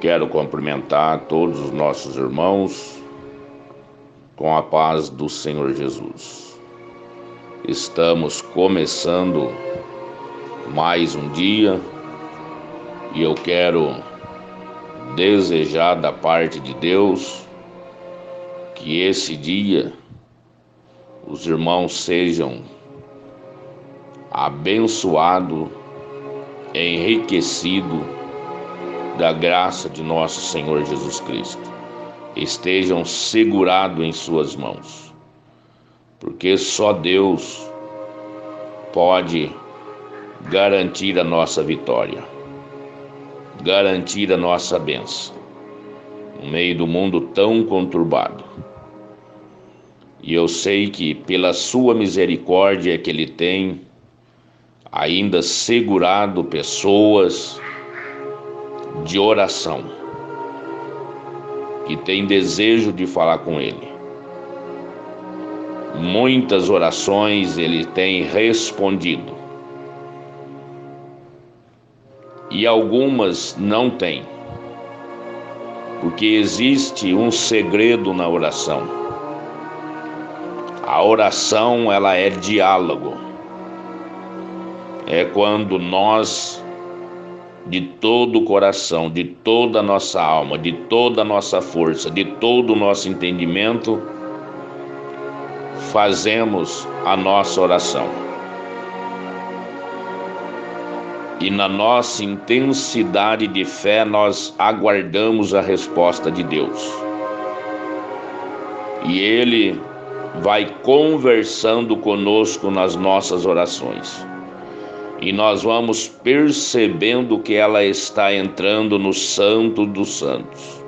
Quero cumprimentar todos os nossos irmãos com a paz do Senhor Jesus. Estamos começando mais um dia e eu quero desejar da parte de Deus que esse dia os irmãos sejam abençoados, enriquecidos da graça de nosso Senhor Jesus Cristo. Estejam segurados em suas mãos, porque só Deus pode garantir a nossa vitória, garantir a nossa bênção no meio do mundo tão conturbado. E eu sei que pela sua misericórdia que Ele tem ainda segurado pessoas de oração, que tem desejo de falar com Ele. Muitas orações Ele tem respondido e algumas não tem, porque existe um segredo na oração. A oração, ela é diálogo. É quando nós, de todo o coração, de toda a nossa alma, de toda a nossa força, de todo o nosso entendimento, fazemos a nossa oração. E na nossa intensidade de fé, nós aguardamos a resposta de Deus. E Ele vai conversando conosco nas nossas orações. E nós vamos percebendo que ela está entrando no Santo dos Santos,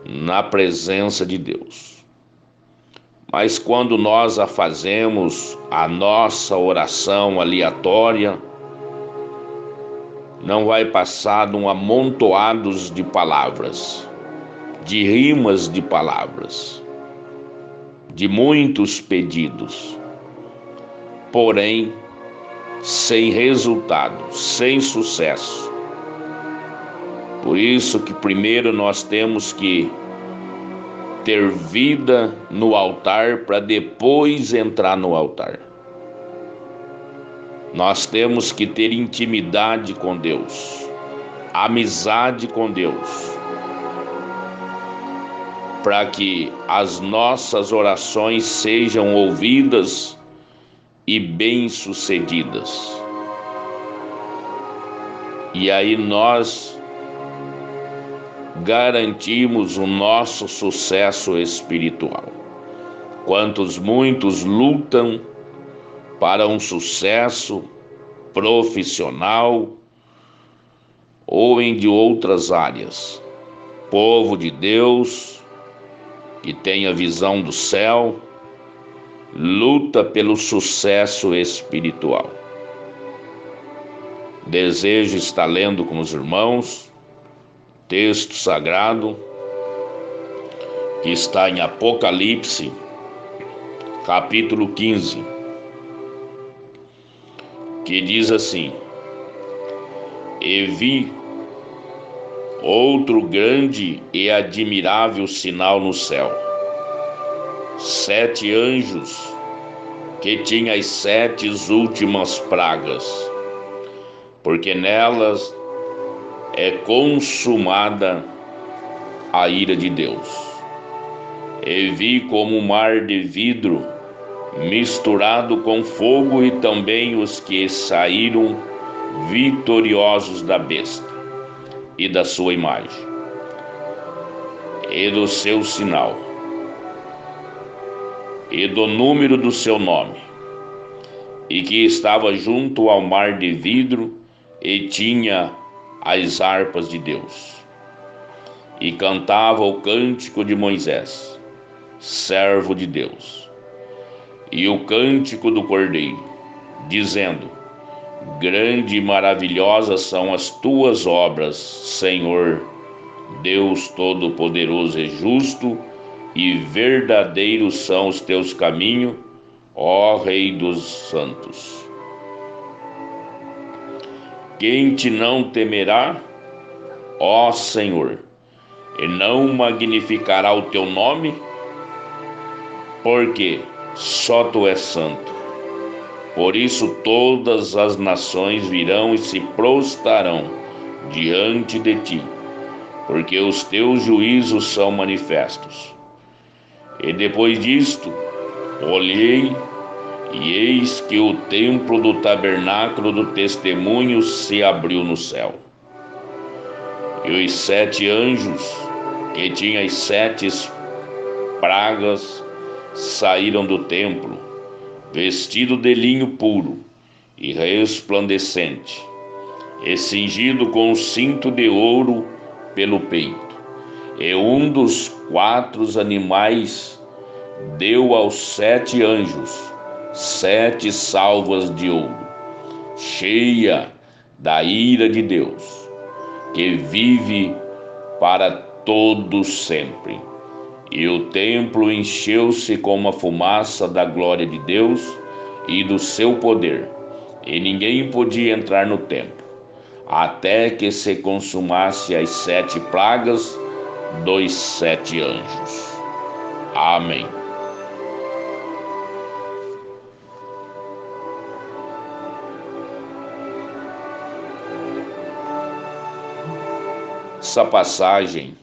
na presença de Deus. Mas quando nós a fazemos, a nossa oração aleatória, não vai passar de um amontoados de palavras, de rimas de palavras, de muitos pedidos, porém, sem resultado, sem sucesso. Por isso que primeiro nós temos que ter vida no altar para depois entrar no altar. Nós temos que ter intimidade com Deus, amizade com Deus, para que as nossas orações sejam ouvidas e bem-sucedidas. E aí nós garantimos o nosso sucesso espiritual. Muitos lutam para um sucesso profissional ou em de outras áreas. Povo de Deus que tem a visão do céu luta pelo sucesso espiritual. Desejo estar lendo com os irmãos texto sagrado que está em Apocalipse, capítulo 15, que diz assim: E vi outro grande e admirável sinal no céu, 7 anjos que tinham as 7 últimas pragas, porque nelas é consumada a ira de Deus. E vi como um mar de vidro misturado com fogo, e também os que saíram vitoriosos da besta e da sua imagem e do seu sinal e do número do seu nome, e que estava junto ao mar de vidro e tinha as harpas de Deus, e cantava o cântico de Moisés, servo de Deus, e o cântico do Cordeiro, dizendo: Grande e maravilhosas são as tuas obras, Senhor, Deus Todo-Poderoso e Justo, e verdadeiros são os teus caminhos, ó Rei dos Santos. Quem te não temerá? ó Senhor, e não magnificará o teu nome? Porque só tu és santo. Por isso todas as nações virão e se prostrarão diante de ti, porque os teus juízos são manifestos. E depois disto, olhei, e eis que o templo do tabernáculo do testemunho se abriu no céu. E os 7 anjos, que tinham as 7 pragas, saíram do templo, vestido de linho puro e resplandecente, e cingido com um cinto de ouro pelo peito. E um dos 4 animais deu aos 7 anjos 7 salvas de ouro, cheia da ira de Deus, que vive para todo sempre. E o templo encheu-se com uma fumaça da glória de Deus e do seu poder, e ninguém podia entrar no templo, até que se consumasse as 7 pragas dos 7 anjos. Amém. Essa passagem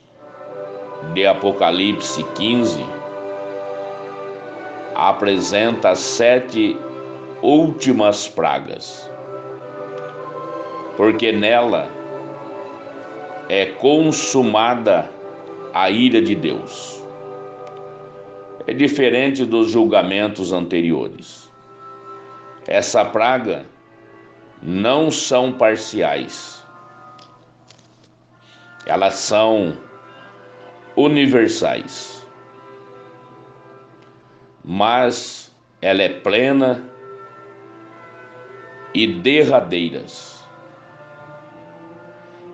de Apocalipse 15 apresenta as 7 últimas pragas, porque nela é consumada a ira de Deus. É diferente dos julgamentos anteriores. Essa praga não são parciais. Elas são universais, mas ela é plena e derradeiras.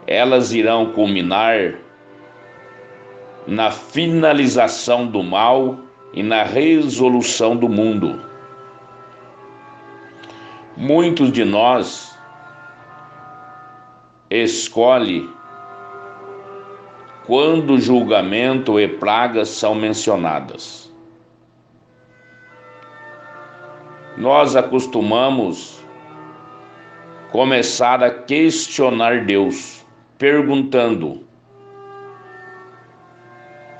Elas irão culminar na finalização do mal e na resolução do mundo. Muitos de nós escolhem quando julgamento e pragas são mencionadas. Nós acostumamos começar a questionar Deus, perguntando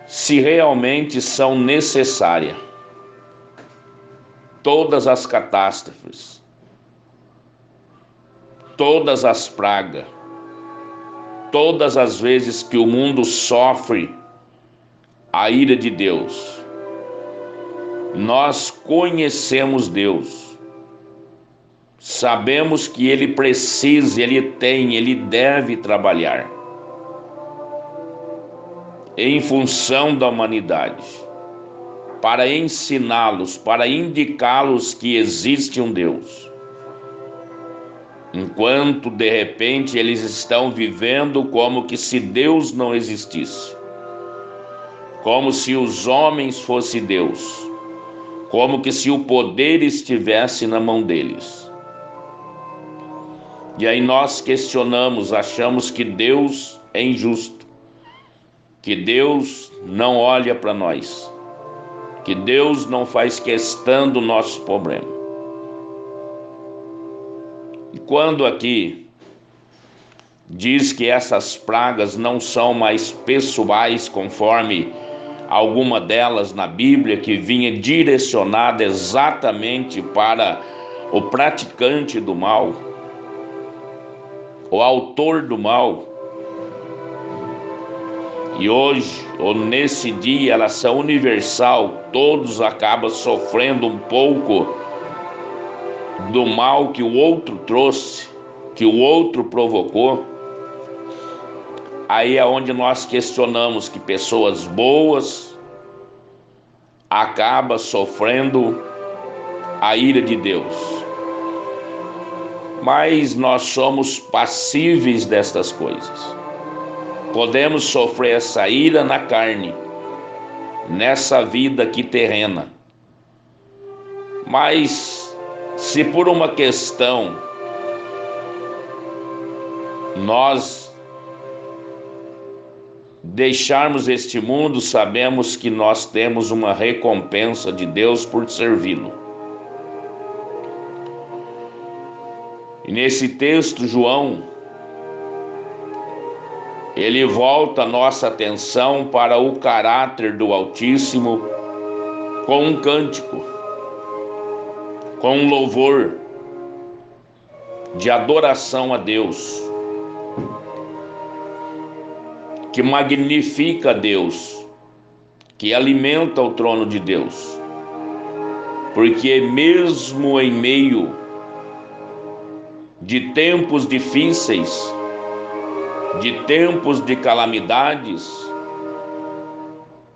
se realmente são necessárias todas as catástrofes, todas as pragas, todas as vezes que o mundo sofre a ira de Deus. Nós conhecemos Deus, sabemos que Ele precisa, Ele deve trabalhar em função da humanidade, para ensiná-los, para indicá-los que existe um Deus. Enquanto de repente eles estão vivendo como que se Deus não existisse, como se os homens fossem Deus, como que se o poder estivesse na mão deles. E aí nós questionamos, achamos que Deus é injusto, que Deus não olha para nós, que Deus não faz questão do nosso problema. E quando aqui diz que essas pragas não são mais pessoais, conforme alguma delas na Bíblia, que vinha direcionada exatamente para o praticante do mal, o autor do mal, e hoje, ou nesse dia, elas são universal, todos acabam sofrendo um pouco do mal que o outro trouxe, que o outro provocou. Aí é onde nós questionamos que pessoas boas acabam sofrendo a ira de Deus. Mas nós somos passíveis destas coisas. Podemos sofrer essa ira na carne, nessa vida aqui terrena. Mas se por uma questão nós deixarmos este mundo, sabemos que nós temos uma recompensa de Deus por servi-lo. E nesse texto, João, ele volta a nossa atenção para o caráter do Altíssimo com um cântico, com um louvor de adoração a Deus, que magnifica a Deus, que alimenta o trono de Deus, porque mesmo em meio de tempos difíceis, de tempos de calamidades,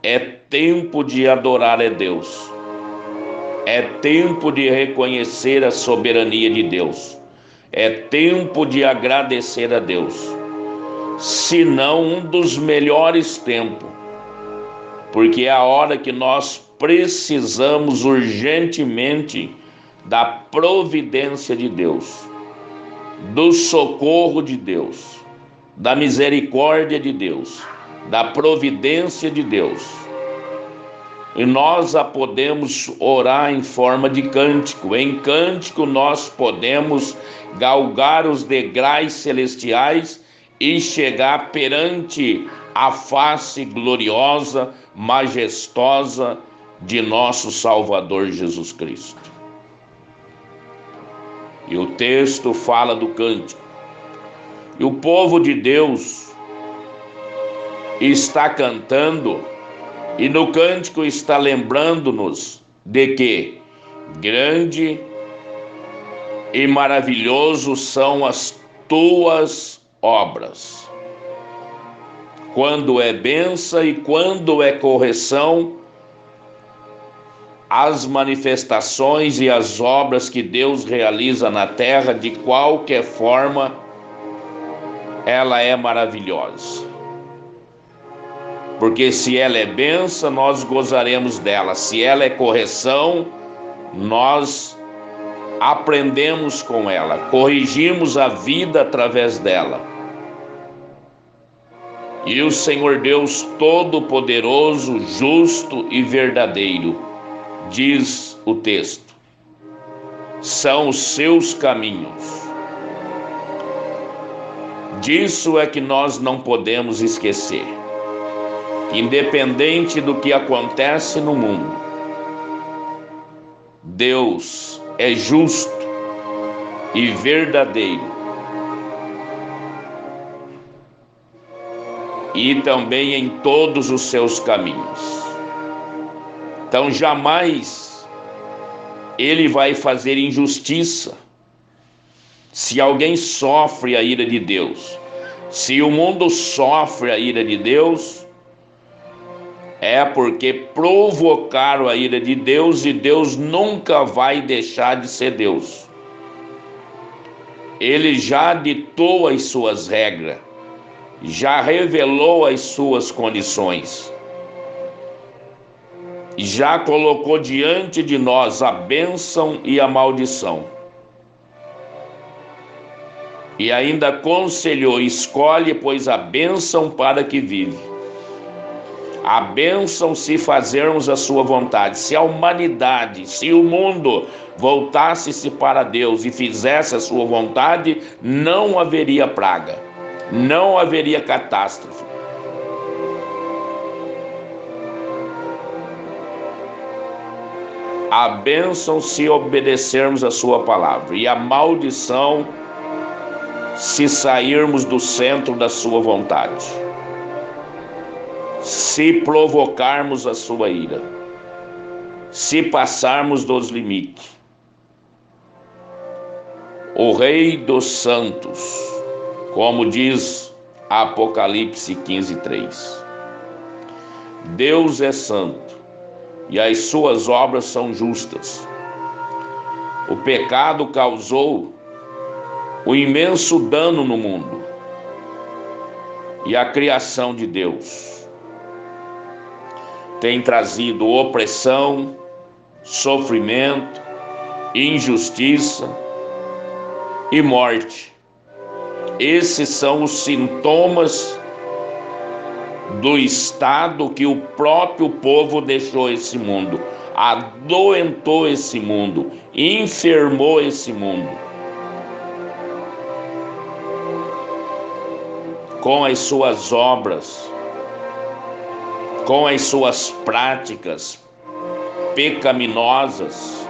é tempo de adorar a Deus, é tempo de reconhecer a soberania de Deus, é tempo de agradecer a Deus, se não um dos melhores tempos, porque é a hora que nós precisamos urgentemente da providência de Deus, do socorro de Deus, da misericórdia de Deus, da providência de Deus. E nós a podemos orar em forma de cântico. Em cântico nós podemos galgar os degraus celestiais e chegar perante a face gloriosa, majestosa de nosso Salvador Jesus Cristo. E o texto fala do cântico. E o povo de Deus está cantando, e no cântico está lembrando-nos de que grande e maravilhoso são as tuas obras. Quando é bênção e quando é correção, as manifestações e as obras que Deus realiza na terra, de qualquer forma, ela é maravilhosa. Porque se ela é bênção, nós gozaremos dela. Se ela é correção, nós aprendemos com ela, corrigimos a vida através dela. E o Senhor Deus Todo-Poderoso, justo e verdadeiro, diz o texto, são os seus caminhos. Disso é que nós não podemos esquecer. Independente do que acontece no mundo, Deus é justo e verdadeiro, e também em todos os seus caminhos. Então jamais ele vai fazer injustiça. Se alguém sofre a ira de Deus, se o mundo sofre a ira de Deus, é porque provocaram a ira de Deus, e Deus nunca vai deixar de ser Deus. Ele já ditou as suas regras, já revelou as suas condições, já colocou diante de nós a bênção e a maldição. E ainda aconselhou: escolhe, pois, a bênção para que vive. A bênção se fazermos a sua vontade. Se a humanidade, se o mundo voltasse-se para Deus e fizesse a sua vontade, não haveria praga, não haveria catástrofe. A bênção se obedecermos a sua palavra, e a maldição se sairmos do centro da sua vontade, se provocarmos a sua ira, se passarmos dos limites. O Rei dos Santos, como diz Apocalipse 15:3. Deus é santo e as suas obras são justas. O pecado causou o imenso dano no mundo, e a criação de Deus tem trazido opressão, sofrimento, injustiça e morte. Esses são os sintomas do estado que o próprio povo deixou esse mundo, adoentou esse mundo, enfermou esse mundo com as suas obras, com as suas práticas pecaminosas,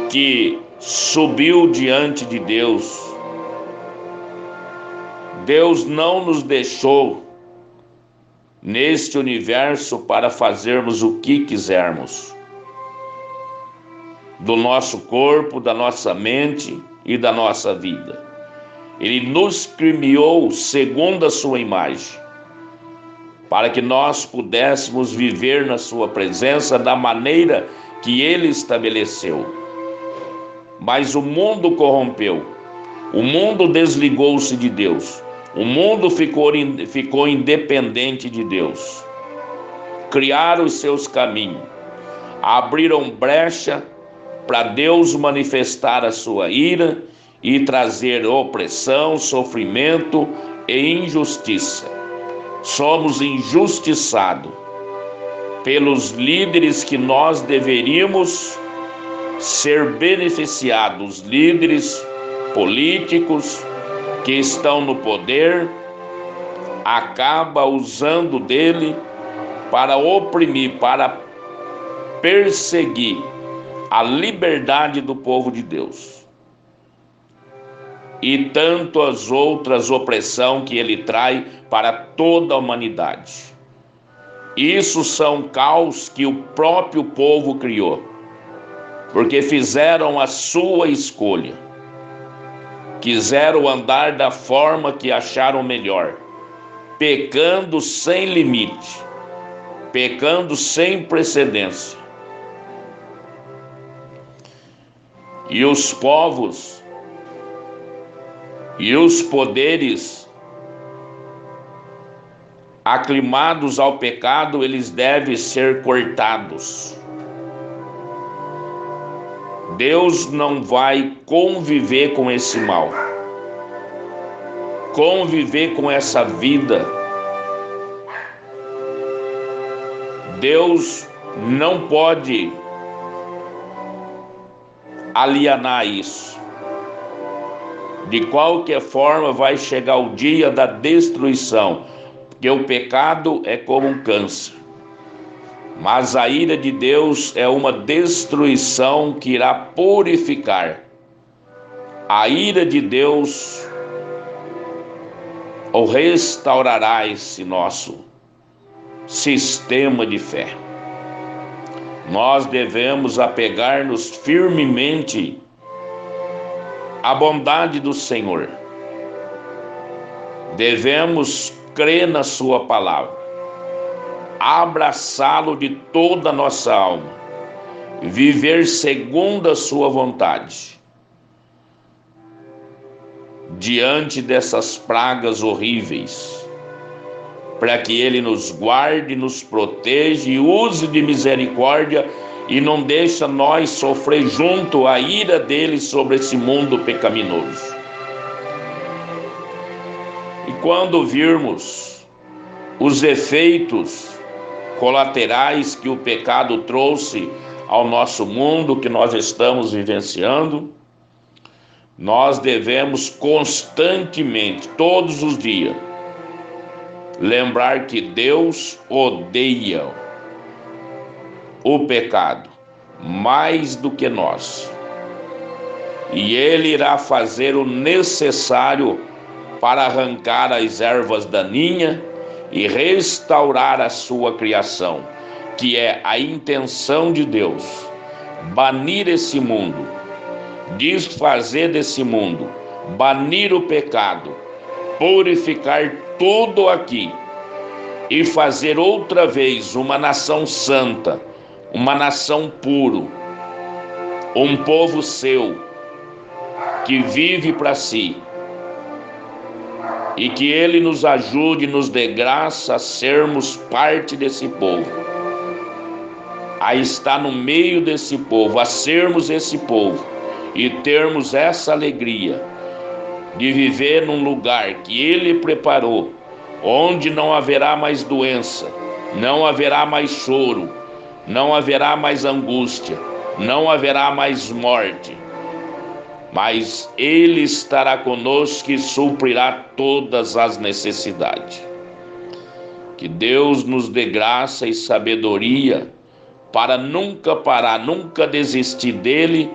que subiu diante de Deus. Deus não nos deixou neste universo para fazermos o que quisermos, do nosso corpo, da nossa mente e da nossa vida. Ele nos criou segundo a sua imagem, para que nós pudéssemos viver na sua presença da maneira que ele estabeleceu. Mas o mundo corrompeu, o mundo desligou-se de Deus, o mundo ficou independente de Deus. Criaram os seus caminhos, abriram brecha para Deus manifestar a sua ira e trazer opressão, sofrimento e injustiça. Somos injustiçados pelos líderes que nós deveríamos ser beneficiados, líderes políticos que estão no poder, acaba usando dele para oprimir, para perseguir a liberdade do povo de Deus. E tanto as outras opressões que ele traz para toda a humanidade. Isso são caos que o próprio povo criou, porque fizeram a sua escolha. Quiseram andar da forma que acharam melhor, pecando sem limite, pecando sem precedência. E os povos e os poderes aclimados ao pecado, eles devem ser cortados. Deus não vai conviver com esse mal, conviver com essa vida. Deus não pode alienar isso. De qualquer forma, vai chegar o dia da destruição, porque o pecado é como um câncer. Mas a ira de Deus é uma destruição que irá purificar. A ira de Deus ou restaurará esse nosso sistema de fé. Nós devemos apegar-nos firmemente à bondade do Senhor. Devemos crer na sua palavra, abraçá-lo de toda a nossa alma, viver segundo a sua vontade. Diante dessas pragas horríveis, para que ele nos guarde, nos proteja e use de misericórdia e não deixe nós sofrer junto a ira dele sobre esse mundo pecaminoso. E quando virmos os efeitos colaterais que o pecado trouxe ao nosso mundo que nós estamos vivenciando, nós devemos constantemente, todos os dias, lembrar que Deus odeia o pecado mais do que nós. E Ele irá fazer o necessário para arrancar as ervas daninhas e restaurar a sua criação, que é a intenção de Deus: banir esse mundo, desfazer desse mundo, banir o pecado, purificar tudo aqui e fazer outra vez uma nação santa, uma nação pura, um povo seu que vive para si. E que Ele nos ajude, nos dê graça a sermos parte desse povo, a estar no meio desse povo, a sermos esse povo e termos essa alegria de viver num lugar que Ele preparou onde não haverá mais doença, não haverá mais choro, não haverá mais angústia, não haverá mais morte, mas Ele estará conosco e suprirá todas as necessidades. Que Deus nos dê graça e sabedoria para nunca parar, nunca desistir dele,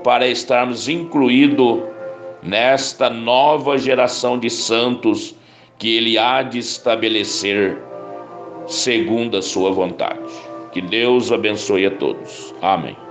para estarmos incluídos nesta nova geração de santos que Ele há de estabelecer segundo a sua vontade. Que Deus abençoe a todos. Amém.